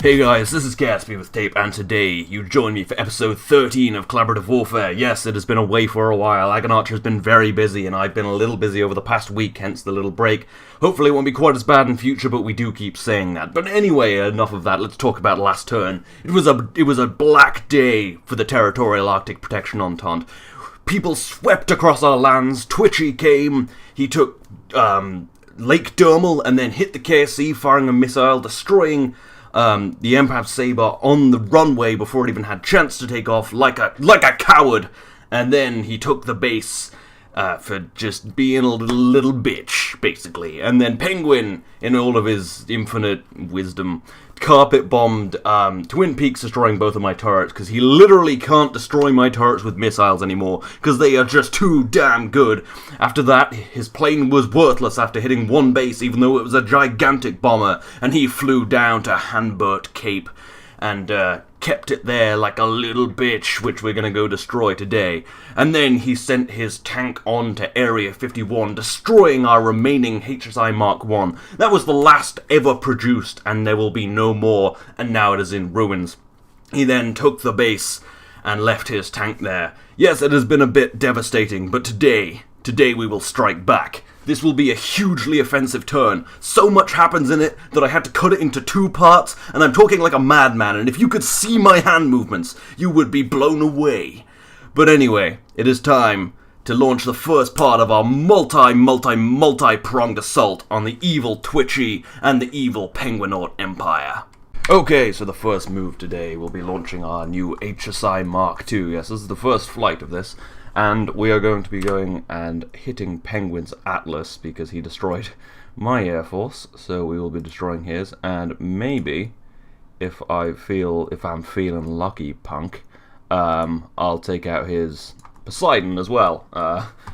Hey guys, this is Gatsby with Tape, and today you join me for episode 13 of Collaborative Warfare. Yes, it has been away for a while. Agon Archer has been very busy, and I've been a little busy over the past week, hence the little break. Hopefully it won't be quite as bad in future, but we do keep saying that. But anyway, enough of that, let's talk about last turn. It was a black day for the Territorial Arctic Protection Entente. People swept across our lands, Twitchy came, he took Lake Dermal, and then hit the KSC, firing a missile, destroying the Empath Saber on the runway before it even had chance to take off, like a coward. And then he took the base for just being a little bitch, basically. And then Penguin, in all of his infinite wisdom, carpet bombed Twin Peaks, destroying both of my turrets, because he literally can't destroy my turrets with missiles anymore, because they are just too damn good. After that, his plane was worthless after hitting one base, even though it was a gigantic bomber, and he flew down to Hanbert Cape and kept it there like a little bitch, which we're gonna go destroy today. And then he sent his tank on to Area 51, destroying our remaining HSI Mark 1. That was the last ever produced, and there will be no more, and now it is in ruins. He then took the base and left his tank there. Yes, it has been a bit devastating, but today we will strike back. This will be a hugely offensive turn. So much happens in it that I had to cut it into 2 parts, and I'm talking like a madman, and if you could see my hand movements, you would be blown away. But anyway, it is time to launch the first part of our multi-pronged assault on the evil Twitchy and the evil Penguinaut Empire. Okay, so the first move today will be launching our new HSI Mark II. Yes, this is the first flight of this. And we are going to be going and hitting Penguin's Atlas because he destroyed my Air Force, so we will be destroying his. And maybe, if I'm feeling lucky, punk, I'll take out his Poseidon as well.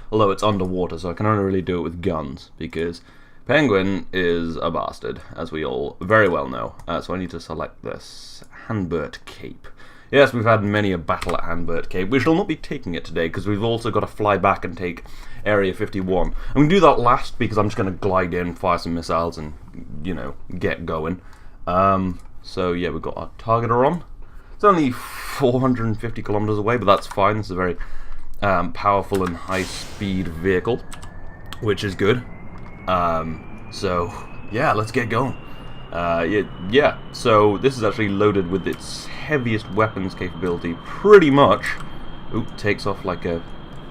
Although it's underwater, so I can only really do it with guns, because Penguin is a bastard, as we all very well know. So I need to select this Hanbert Cape. Yes, we've had many a battle at Hanbert Cape. We shall not be taking it today, because we've also got to fly back and take Area 51. I'm going to do that last, because I'm just going to glide in, fire some missiles, and, you know, get going. So, yeah, we've got our targeter on. It's only 450 kilometers away, but that's fine. It's a very powerful and high-speed vehicle, which is good. So, yeah, let's get going. Yeah, so this is actually loaded with its heaviest weapons capability, pretty much. Oop, takes off like a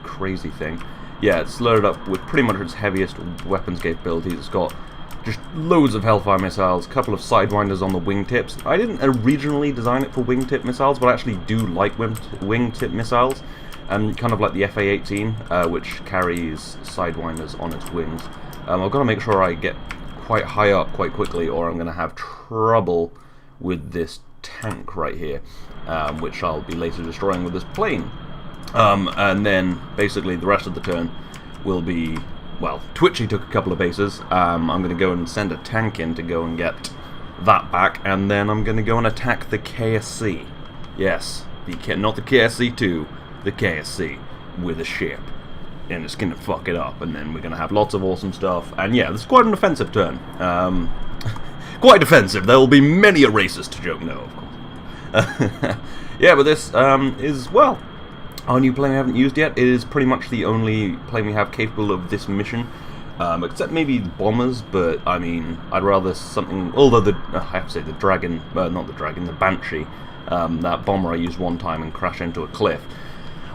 crazy thing. Yeah, it's loaded up with pretty much its heaviest weapons capabilities. It's got just loads of Hellfire missiles, a couple of Sidewinders on the wingtips. I didn't originally design it for wingtip missiles, but I actually do like wingtip missiles, and kind of like the FA-18, which carries Sidewinders on its wings. I've got to make sure I get quite high up quite quickly, or I'm going to have trouble with this tank right here, which I'll be later destroying with this plane. And then basically the rest of the turn will be, well, Twitchy took a couple of bases. I'm going to go and send a tank in to go and get that back, and then I'm going to go and attack the KSC. Yes, not the KSC-2, the KSC with a ship. And it's going to fuck it up, and then we're going to have lots of awesome stuff. And yeah, this is quite an offensive turn. Quite offensive. There will be many a racist joke, no, of course. Yeah, but this is, well, our new plane we haven't used yet. It is pretty much the only plane we have capable of this mission. Except maybe bombers, but I mean, I'd rather something, although I have to say the Dragon, not the Dragon, the Banshee, that bomber I used one time and crashed into a cliff.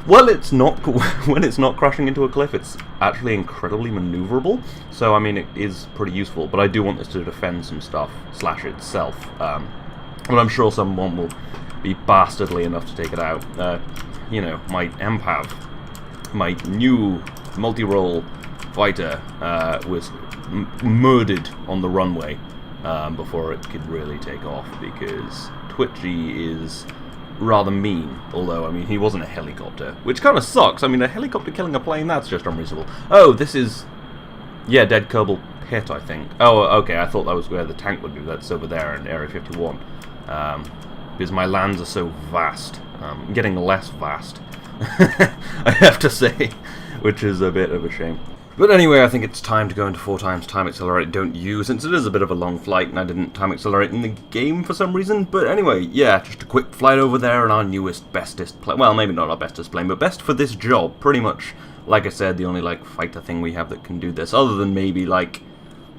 Well, it's not, when it's not crashing into a cliff, it's actually incredibly maneuverable, so I mean, it is pretty useful, but I do want this to defend some stuff, / itself, but I'm sure someone will be bastardly enough to take it out. You know, my Empath, my new multi-role fighter, was murdered on the runway before it could really take off, because Twitchy is rather mean, although, I mean, he wasn't a helicopter, which kind of sucks. I mean, a helicopter killing a plane, that's just unreasonable. Oh, this is, yeah, Dead Kerbal Pit, I think. Oh, okay, I thought that was where the tank would be. That's over there in Area 51, because my lands are so vast. Getting less vast, I have to say, which is a bit of a shame. But anyway, I think it's time to go into 4 times time accelerate, don't you, since it is a bit of a long flight and I didn't time accelerate in the game for some reason. But anyway, yeah, just a quick flight over there on our newest, bestest plane. Well, maybe not our bestest plane, but best for this job. Pretty much, like I said, the only, like, fighter thing we have that can do this, other than maybe, like...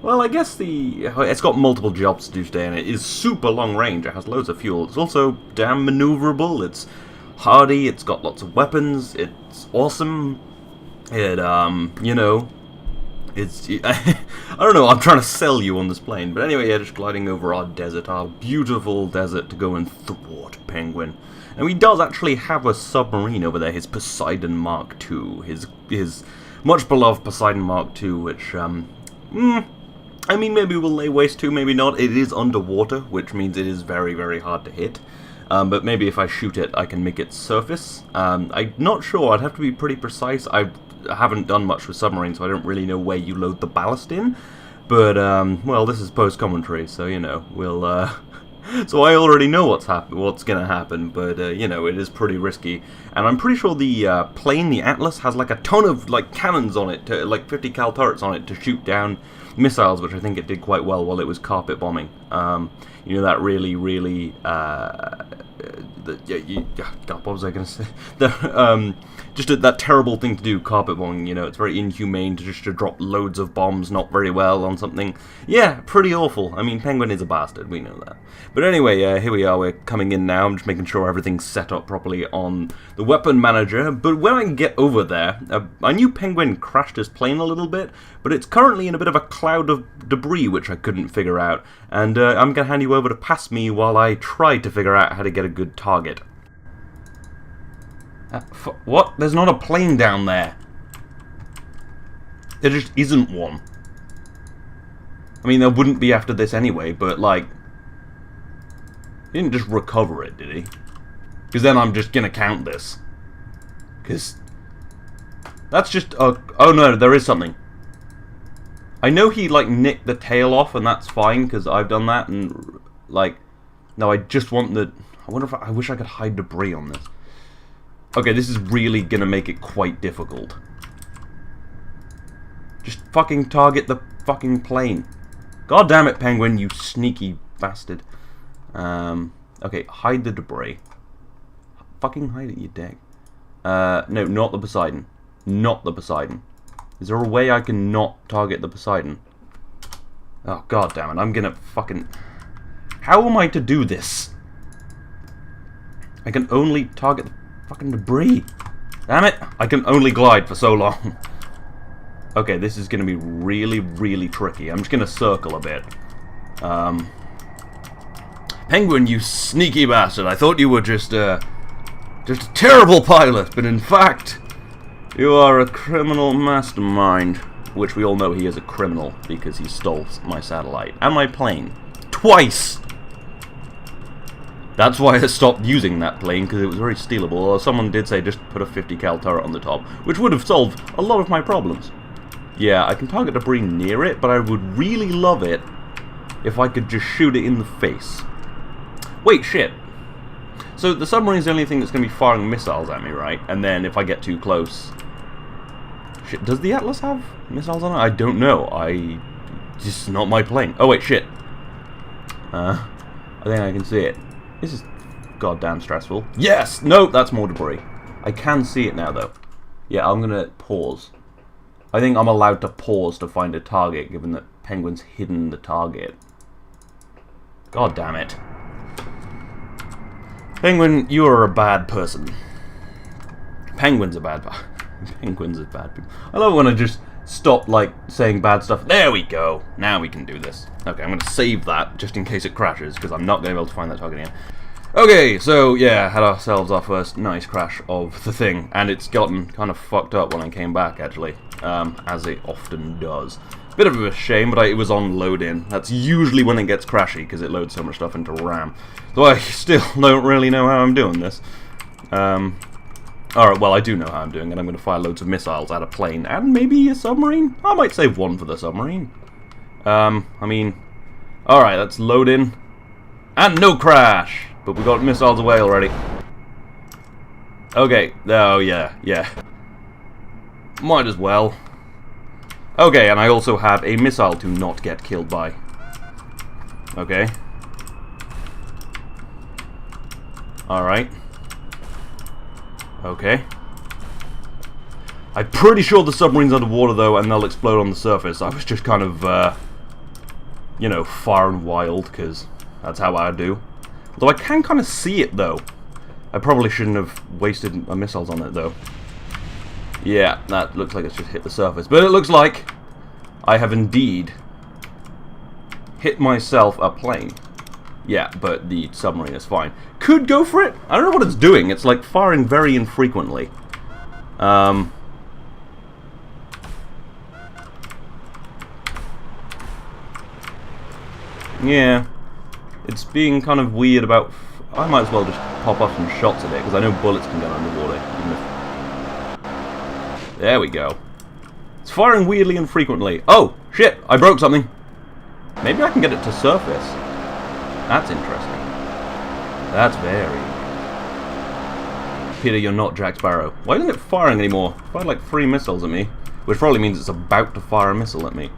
Well, I guess it's got multiple jobs to do today, and it is super long range. It has loads of fuel. It's also damn maneuverable. It's hardy. It's got lots of weapons. It's awesome. It, you know, it's... I don't know, I'm trying to sell you on this plane. But anyway, yeah, just gliding over our desert, our beautiful desert, to go and thwart Penguin. And he does actually have a submarine over there, his Poseidon Mark II. His much-beloved Poseidon Mark II, which, I mean, maybe we'll lay waste to, maybe not. It is underwater, which means it is very, very hard to hit. But maybe if I shoot it, I can make it surface. I'm not sure. I'd have to be pretty precise. I haven't done much with submarines, so I don't really know where you load the ballast in. But, well, this is post-commentary, so, you know, we'll, so I already know what's gonna happen, but, you know, it is pretty risky. And I'm pretty sure the plane, the Atlas, has, like, a ton of, like, cannons on it, like 50 cal turrets on it to shoot down missiles, which I think it did quite well while it was carpet bombing. You know, that really, really, God, what was I going to say? Just that terrible thing to do, carpet bombing, you know, it's very inhumane to drop loads of bombs not very well on something. Yeah, pretty awful. I mean, Penguin is a bastard, we know that. But anyway, here we are, we're coming in now, I'm just making sure everything's set up properly on the weapon manager. But when I get over there, I knew Penguin crashed his plane a little bit, but it's currently in a bit of a cloud of debris, which I couldn't figure out. And I'm going to hand you over to pass me while I try to figure out how to get a good target. What? There's not a plane down there. There just isn't one. I mean, there wouldn't be after this anyway, but, like... He didn't just recover it, did he? Because then I'm just gonna count this. Because... That's just... oh no, there is something. I know he, like, nicked the tail off, and that's fine, because I've done that, and, like... No, I just want the... I wonder if I wish I could hide debris on this. Okay, this is really gonna make it quite difficult. Just fucking target the fucking plane. God damn it, Penguin, you sneaky bastard. Okay, hide the debris. Fucking hide it, you dick. No, not the Poseidon. Not the Poseidon. Is there a way I can not target the Poseidon? Oh, god damn it, I'm gonna fucking... How am I to do this? I can only target the fucking debris. Damn it! I can only glide for so long. Okay, this is gonna be really, really tricky. I'm just gonna circle a bit. Penguin, you sneaky bastard! I thought you were just a terrible pilot, but in fact, you are a criminal mastermind. Which we all know he is a criminal because he stole my satellite and my plane twice. That's why I stopped using that plane, because it was very stealable. Or someone did say just put a 50 cal turret on the top, which would have solved a lot of my problems. Yeah, I can target debris near it, but I would really love it if I could just shoot it in the face. Wait, shit. So the submarine is the only thing that's going to be firing missiles at me, right? And then if I get too close... Shit, does the Atlas have missiles on it? I don't know. It's not my plane. Oh wait, shit. I think I can see it. This is goddamn stressful. Yes! No, that's more debris. I can see it now, though. Yeah, I'm gonna pause. I think I'm allowed to pause to find a target, given that Penguin's hidden the target. God damn it. Penguin, you are a bad person. Penguin's a bad Penguins are bad people. I love when I just stop, like, saying bad stuff. There we go. Now we can do this. Okay, I'm going to save that, just in case it crashes, because I'm not going to be able to find that target again. Okay, so, yeah, had ourselves our first nice crash of the thing, and it's gotten kind of fucked up when I came back, actually, as it often does. Bit of a shame, but it was on load-in. That's usually when it gets crashy, because it loads so much stuff into RAM. Though I still don't really know how I'm doing this. Alright, well, I do know how I'm doing it. I'm going to fire loads of missiles at a plane, and maybe a submarine? I might save one for the submarine. I mean... Alright, let's load in. And no crash! But we got missiles away already. Okay, oh yeah. Might as well. Okay, and I also have a missile to not get killed by. Okay. Alright. Okay. I'm pretty sure the submarine's underwater, though, and they'll explode on the surface. I was just kind of, you know, far and wild, because that's how I do. Although I can kind of see it, though. I probably shouldn't have wasted my missiles on it, though. Yeah, that looks like it's just hit the surface. But it looks like I have indeed hit myself a plane. Yeah, but the submarine is fine. Could go for it. I don't know what it's doing. It's like firing very infrequently. Yeah. It's being kind of weird about... I might as well just pop off some shots at it, because I know bullets can get underwater. Even if... There we go. It's firing weirdly infrequently. Oh, shit! I broke something. Maybe I can get it to surface. That's interesting. That's very... Peter, you're not Jack Sparrow. Why isn't it firing anymore? It fired like 3 missiles at me. Which probably means it's about to fire a missile at me.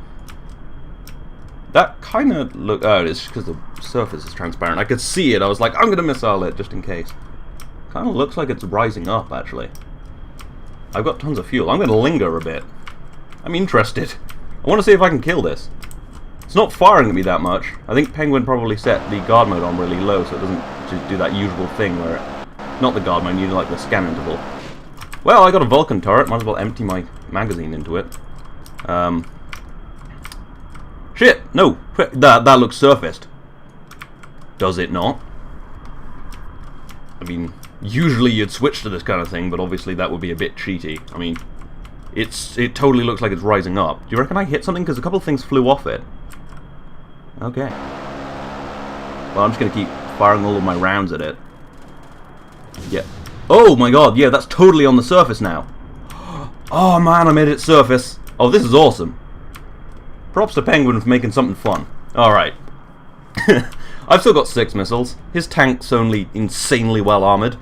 That kind of look... Oh, it's because the surface is transparent. I could see it. I was like, I'm going to missile it, just in case. Kind of looks like it's rising up, actually. I've got tons of fuel. I'm going to linger a bit. I'm interested. I want to see if I can kill this. It's not firing at me that much. I think Penguin probably set the guard mode on really low, so it doesn't just do that usual thing where it... Not the guard mode, you need like the scan interval. Well, I got a Vulcan turret. Might as well empty my magazine into it. Shit! No! That looks surfaced. Does it not? I mean, usually you'd switch to this kind of thing, but obviously that would be a bit cheaty. I mean, it totally looks like it's rising up. Do you reckon I hit something? Because a couple of things flew off it. Okay. Well, I'm just going to keep firing all of my rounds at it. Yeah. Oh my god, yeah, that's totally on the surface now. Oh man, I made it surface. Oh, this is awesome. Props to Penguin for making something fun. Alright. I've still got 6 missiles. His tank's only insanely well armoured.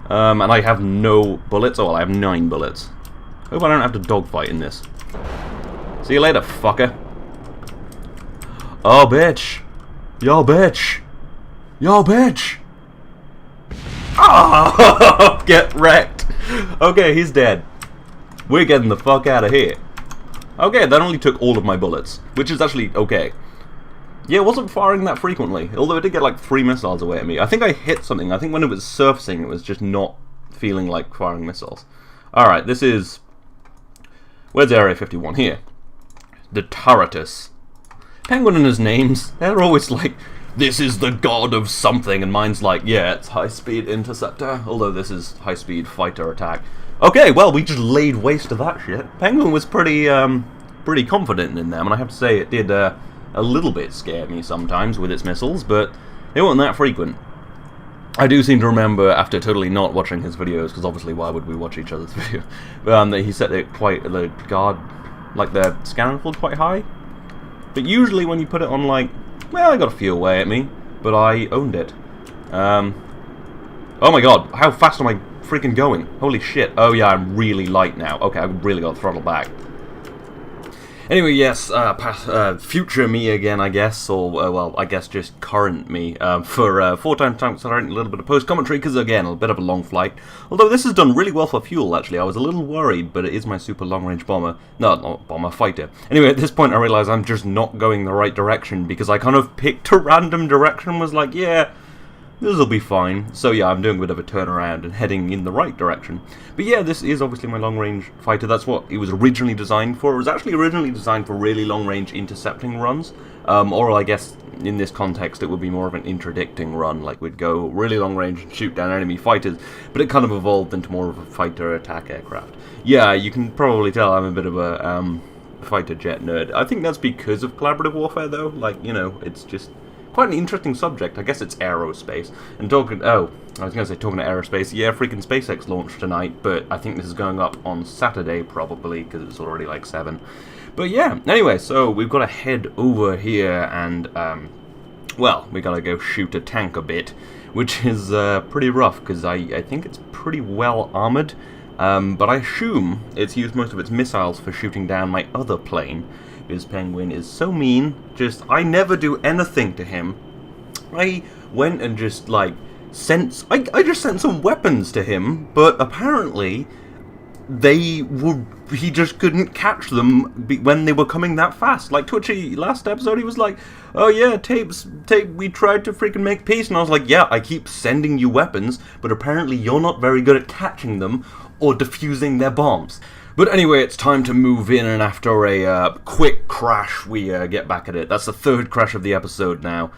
And I have no bullets. Oh, well, I have 9 bullets. Hope I don't have to dogfight in this. See you later, fucker. Oh, bitch. Yo, bitch. Yo, bitch. Oh, get wrecked. Okay, he's dead. We're getting the fuck out of here. Okay, that only took all of my bullets, which is actually okay. Yeah, it wasn't firing that frequently, although it did get like 3 missiles away at me. I think I hit something. I think when it was surfacing, it was just not feeling like firing missiles. Alright, this is... Where's Area 51? Here. The Turretus. Penguin and his names, they're always like, this is the god of something, and mine's like, yeah, it's high-speed interceptor, although this is high-speed fighter attack. Okay, well, we just laid waste to that shit. Penguin was pretty confident in them, and I have to say it did a little bit scare me sometimes with its missiles, but they weren't that frequent. I do seem to remember, after totally not watching his videos, because obviously why would we watch each other's video, that he set it quite, the guard, like the scan interval quite high. But usually when you put it on like, well, I got a few away at me, but I owned it. Oh my god, how fast am I freaking going? Holy shit. Oh yeah, I'm really light now. Okay, I've really got to throttle back. Anyway, yes, future me again, I guess, or, well, I guess just current me, for 4 times time accelerating, a little bit of post-commentary, because, again, a bit of a long flight. Although this has done really well for fuel, actually. I was a little worried, but it is my super long-range bomber. No, not bomber, fighter. Anyway, at this point, I realised I'm just not going the right direction, because I kind of picked a random direction and was like, yeah, this'll be fine. So yeah, I'm doing a bit of a turnaround and heading in the right direction. But yeah, this is obviously my long-range fighter. That's what it was originally designed for. It was actually originally designed for really long-range intercepting runs. Or I guess in this context it would be more of an interdicting run. Like we'd go really long-range and shoot down enemy fighters. But it kind of evolved into more of a fighter attack aircraft. Yeah, you can probably tell I'm a bit of a fighter jet nerd. I think that's because of collaborative warfare though. Like, you know, it's just... quite an interesting subject. I guess it's aerospace. And talking... Oh, I was going to say talking to aerospace. Yeah, freaking SpaceX launched tonight, but I think this is going up on Saturday, probably, because it's already like 7. But yeah, anyway, so we've got to head over here and, well, we got to go shoot a tank a bit, which is pretty rough, because I think it's pretty well armoured. But I assume it's used most of its missiles for shooting down my other plane. Because Penguin is so mean. I never do anything to him. I went and just, like, I just sent some weapons to him, but apparently he just couldn't catch them when they were coming that fast. Like Twitchy last episode, he was like, "Oh yeah, Tape, we tried to freaking make peace," and I was like, "Yeah, I keep sending you weapons, but apparently you're not very good at catching them or defusing their bombs." But anyway, it's time to move in, and after a quick crash, we get back at it. That's the third crash of the episode now.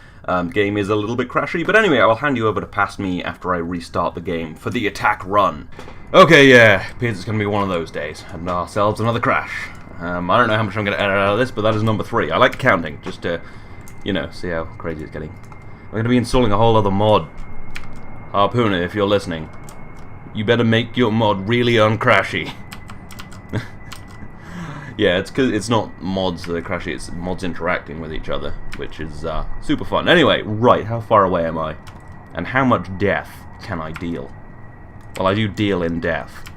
Game is a little bit crashy, but anyway, I will hand you over to past me after I restart the game for the attack run. Okay, yeah, appears it's going to be one of those days, and ourselves another crash. I don't know how much I'm going to edit out of this, but that is number 3. I like counting, just to, you know, see how crazy it's getting. I'm going to be installing a whole other mod. Harpooner, if you're listening, you better make your mod really uncrashy. Yeah, it's because it's not mods that are crashy, it's mods interacting with each other, which is super fun. Anyway, right, how far away am I? And how much death can I deal? Well, I do deal in death.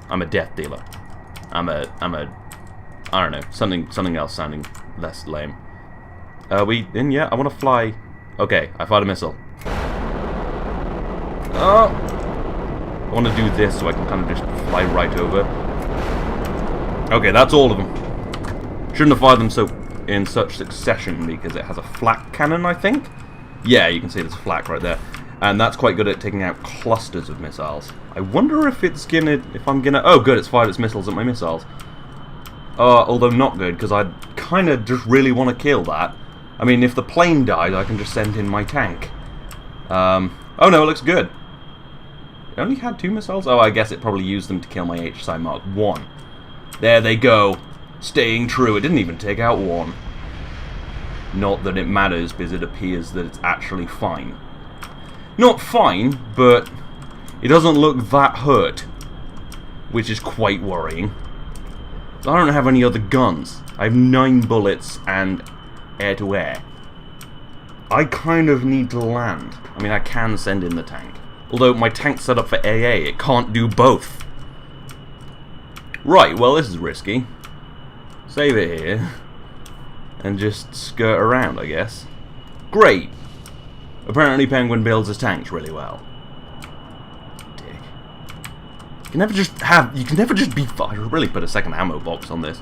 I'm a death dealer. I'm a I don't know, something else sounding less lame. Are we in yet? I want to fly. Okay, I fired a missile. Oh! I want to do this so I can kind of just fly right over. Okay, that's all of them. Shouldn't have fired them in such succession because it has a flak cannon, I think? Yeah, you can see there's flak right there. And that's quite good at taking out clusters of missiles. I wonder if I'm gonna... Oh, good, it's fired its missiles at my missiles. Although not good, because I kind of just really want to kill that. I mean, if the plane dies, I can just send in my tank. Oh no, it looks good. It only had 2 missiles? Oh, I guess it probably used them to kill my HSI Mark 1. There they go. Staying true. It didn't even take out 1. Not that it matters, because it appears that it's actually fine. Not fine, but it doesn't look that hurt, which is quite worrying. I don't have any other guns. I have 9 bullets and air-to-air. I kind of need to land. I mean, I can send in the tank. Although my tank's set up for AA, it can't do both. Right, well, this is risky. Save it here. And just skirt around, I guess. Great! Apparently Penguin builds his tanks really well. Dick. You can never just be... I should really put a second ammo box on this.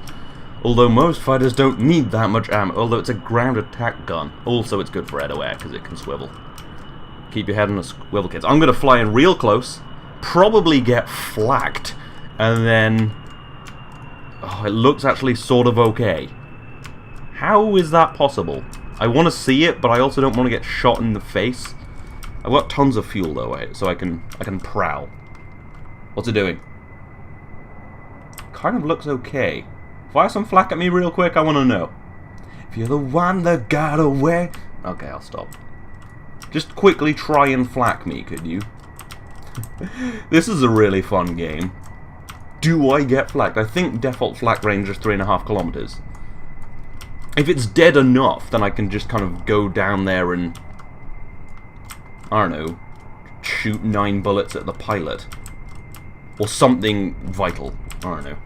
Although most fighters don't need that much ammo. Although it's a ground attack gun. Also, it's good for air-to-air, because it can swivel. Keep your head on a swivel, kids. I'm going to fly in real close. Probably get flacked. And then... Oh, it looks actually sort of okay. How is that possible? I want to see it, but I also don't want to get shot in the face. I've got tons of fuel though, so I can prowl. What's it doing? Kind of looks okay. Fire some flak at me real quick, I want to know. If you're the one that got away... Okay, I'll stop. Just quickly try and flak me, could you? This is a really fun game. Do I get flaked? I think default flak range is 3.5 kilometers. If it's dead enough, then I can just kind of go down there and... I don't know. Shoot 9 bullets at the pilot. Or something vital. I don't know.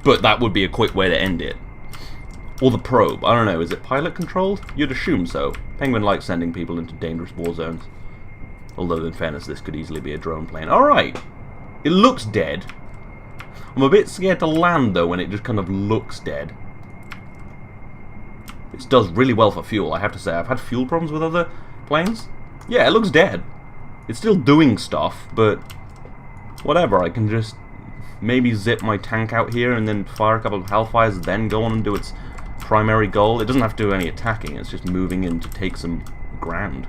But that would be a quick way to end it. Or the probe. I don't know. Is it pilot controlled? You'd assume so. Penguin likes sending people into dangerous war zones. Although, in fairness, this could easily be a drone plane. Alright. It looks dead. I'm a bit scared to land, though, when it just kind of looks dead. It does really well for fuel, I have to say. I've had fuel problems with other planes. Yeah, it looks dead. It's still doing stuff, but... whatever, I can just maybe zip my tank out here and then fire a couple of Hellfires, then go on and do its primary goal. It doesn't have to do any attacking, it's just moving in to take some ground.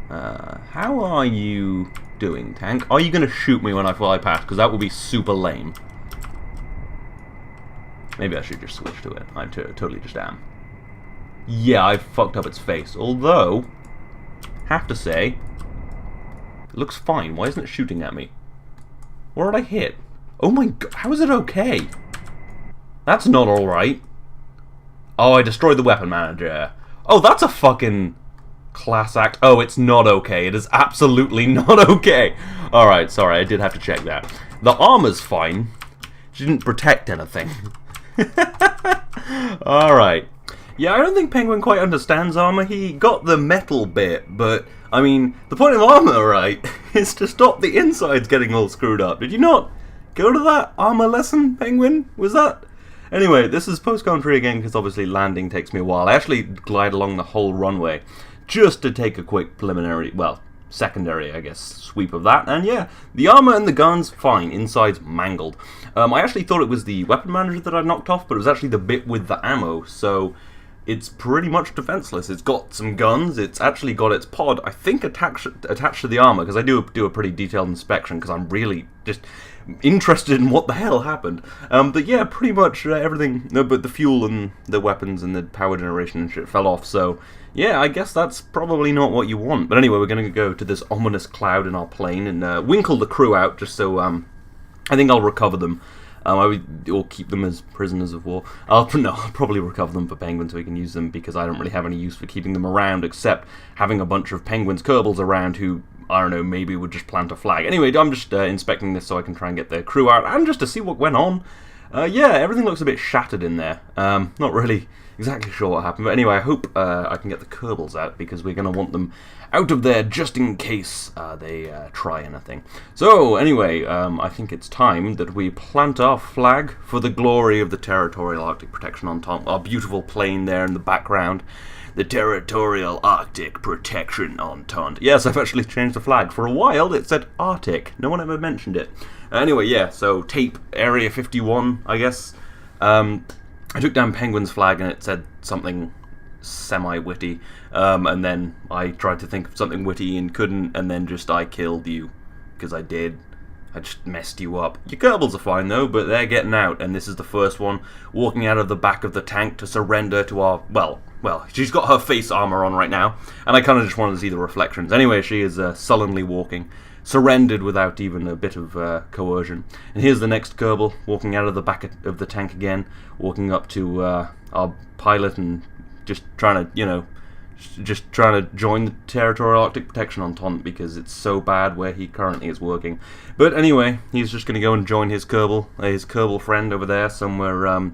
How are you doing, tank? Are you going to shoot me when I fly past? Because that would be super lame. Maybe I should just switch to it. I totally just am. Yeah, I fucked up its face. Although, have to say, it looks fine. Why isn't it shooting at me? Where did I hit? Oh my god, how is it okay? That's not alright. Oh, I destroyed the weapon manager. Oh, that's a fucking Class act. Oh, it's not okay. It is absolutely not okay. Alright, sorry, I did have to check that. The armor's fine. She didn't protect anything. Alright. Yeah, I don't think Penguin quite understands armor. He got the metal bit, but, I mean, the point of armor, right, is to stop the insides getting all screwed up. Did you not go to that armor lesson, Penguin? Was that... Anyway, this is post-commentary again, because obviously landing takes me a while. I actually glide along the whole runway, just to take a quick preliminary, well, secondary, I guess, sweep of that. And yeah, the armor and the guns, fine. Inside's mangled. I actually thought it was the weapon manager that I'd knocked off, but it was actually the bit with the ammo, so... It's pretty much defenseless. It's got some guns. It's actually got its pod, I think, attached to the armor, because I do a pretty detailed inspection, because I'm really just interested in what the hell happened. But yeah, pretty much everything, no, but the fuel and the weapons and the power generation and shit fell off, so yeah, I guess that's probably not what you want. But anyway, we're going to go to this ominous cloud in our plane and winkle the crew out, just so, I think I'll recover them. Or keep them as prisoners of war. I'll probably recover them for Penguin so we can use them, because I don't really have any use for keeping them around, except having a bunch of Penguins Kerbals around who, I don't know, maybe would just plant a flag. Anyway, I'm just inspecting this so I can try and get the crew out, and just to see what went on. Yeah, everything looks a bit shattered in there. Not really exactly sure what happened, but anyway, I hope I can get the Kerbals out, because we're going to want them out of there just in case they try anything. So, anyway, I think it's time that we plant our flag for the glory of the Territorial Arctic Protection Entente. Our beautiful plane there in the background. The Territorial Arctic Protection Entente. Yes, I've actually changed the flag. For a while, it said Arctic. No one ever mentioned it. Anyway, yeah, so tape Area 51, I guess. I took down Penguin's flag and it said something semi-witty, and then I tried to think of something witty and couldn't, and then just I killed you, because I did. I just messed you up. Your Kerbals are fine though, but they're getting out, and this is the first one walking out of the back of the tank to surrender to our, well, she's got her face armor on right now, and I kind of just wanted to see the reflections. Anyway, she is sullenly walking, surrendered without even a bit of coercion. And here's the next Kerbal walking out of the back of the tank again, walking up to our pilot and just trying to, you know, just trying to join the Territorial Arctic Protection Entente, because it's so bad where he currently is working. But anyway, he's just going to go and join his Kerbal friend over there somewhere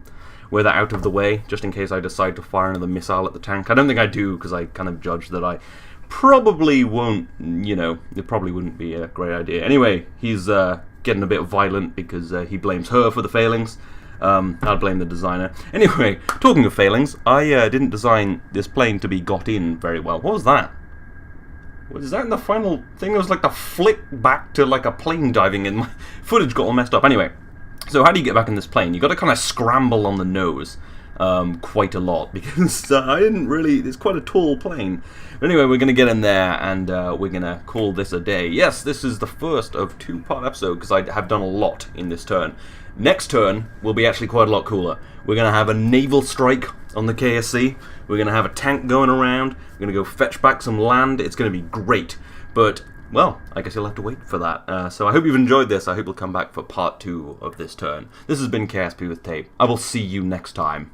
where they're out of the way, just in case I decide to fire another missile at the tank. I don't think I do, because I kind of judge that I probably won't, you know, it probably wouldn't be a great idea. Anyway, he's getting a bit violent because he blames her for the failings. I'll blame the designer. Anyway, talking of failings, I didn't design this plane to be got in very well. What was that? Was that in the final thing? It was like the flick back to like a plane diving in. My footage got all messed up. Anyway, so how do you get back in this plane? You got to kind of scramble on the nose quite a lot, because I didn't really... It's quite a tall plane. But anyway, we're going to get in there and we're going to call this a day. Yes, this is the first of two-part episode, because I have done a lot in this turn. Next turn will be actually quite a lot cooler. We're going to have a naval strike on the KSC. We're going to have a tank going around. We're going to go fetch back some land. It's going to be great. But, well, I guess you'll have to wait for that. So I hope you've enjoyed this. I hope you'll come back for part 2 of this turn. This has been KSP with Tape. I will see you next time.